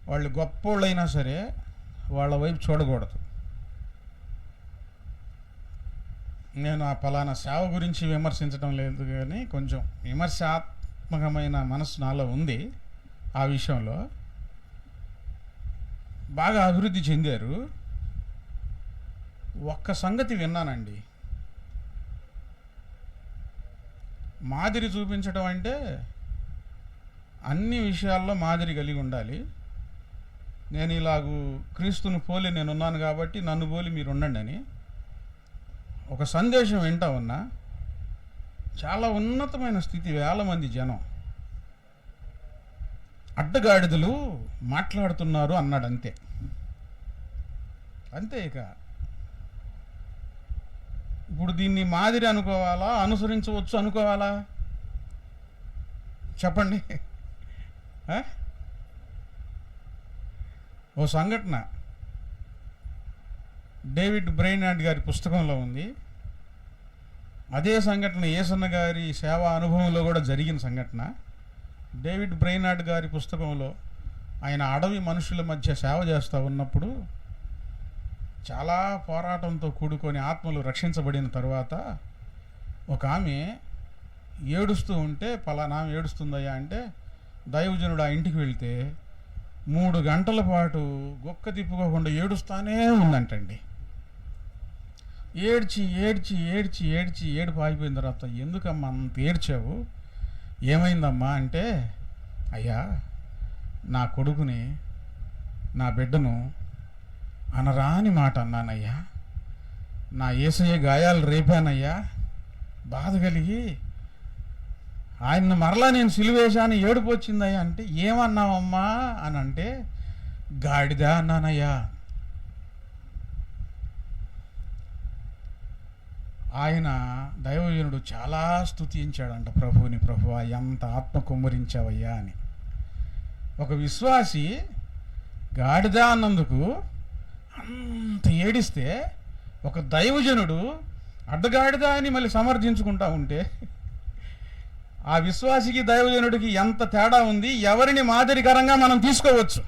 వాళ్ళు గొప్పోళ్ళైనా సరే వాళ్ళ వైపు చూడకూడదు. నేను ఆ పలానా సేవ గురించి విమర్శించడం లేదు, కానీ కొంచెం విమర్శాత్మకమైన మనసు నాలో ఉంది. ఆ విషయంలో బాగా అభివృద్ధి చెందారు. ఒక్క సంగతి విన్నానండి, మాదిరి చూపించడం అంటే అన్ని విషయాల్లో మాదిరి కలిగి ఉండాలి. నేను ఇలాగూ క్రీస్తుని పోలి నేనున్నాను కాబట్టి నన్ను పోలి మీరు ఉండండి అని ఒక సందేశం వింటా ఉన్నా. చాలా ఉన్నతమైన స్థితి, వేల మంది జనం, అడ్డగాడిదలు మాట్లాడుతున్నారు అన్నాడు. అంతే అంతే. ఇక ఇప్పుడు దీన్ని మాదిరి అనుకోవాలా, అనుసరించవచ్చు అనుకోవాలా? చెప్పండి. ఓ సంఘటన డేవిడ్ బ్రెయినార్డ్ గారి పుస్తకంలో ఉంది. అదే సంఘటన యేసన్న గారి సేవా అనుభవంలో కూడా జరిగిన సంఘటన. డేవిడ్ బ్రెయినార్డ్ గారి పుస్తకంలో ఆయన అడవి మనుషుల మధ్య సేవ చేస్తూ ఉన్నప్పుడు చాలా పోరాటంతో కూడుకొని ఆత్మలు రక్షించబడిన తర్వాత ఒక ఆమె ఏడుస్తూ ఉంటే, పలానా ఏడుస్తుందయ్యా అంటే, దైవజనుడు ఆ ఇంటికి వెళ్తే 3 గంటల పాటు గొక్క తిప్పుకోకుండా ఏడుస్తానే ఉందంటండి. ఏడ్చి ఏడ్చి ఏడ్చి ఏడ్చి ఏడుపు ఆగిపోయిన తర్వాత, ఎందుకమ్మా అంత ఏడ్చావు, ఏమైందమ్మా అంటే, అయ్యా నా కొడుకుని, నా బిడ్డను అనరాని మాట అన్నానయ్యా, నా యేసయ్య గాయాలు రేపానయ్యా, బాధ కలిగి ఆయన్ని మరలా నేను సిలువేశాను, ఏడుపు వచ్చిందయ్యా అంటే, ఏమన్నావమ్మా అని అంటే, గాడిద అన్నానయ్యా. ఆయన దైవజనుడు చాలా స్తుతించాడంట ప్రభువుని. ప్రభువా ఎంత ఆత్మ కుమ్మరించావయ్యా అని. ఒక విశ్వాసి గాడిద అన్నందుకు అంత ఏడిస్తే, ఒక దైవజనుడు అడ్డగాడిద అని మళ్ళీ సమర్థించుకుంటా ఉంటే, ఆ విశ్వాసికి దైవజనుడికి ఎంత తేడా ఉంది. ఎవరిని మాదిరికరంగా మనం తీసుకోవచ్చు?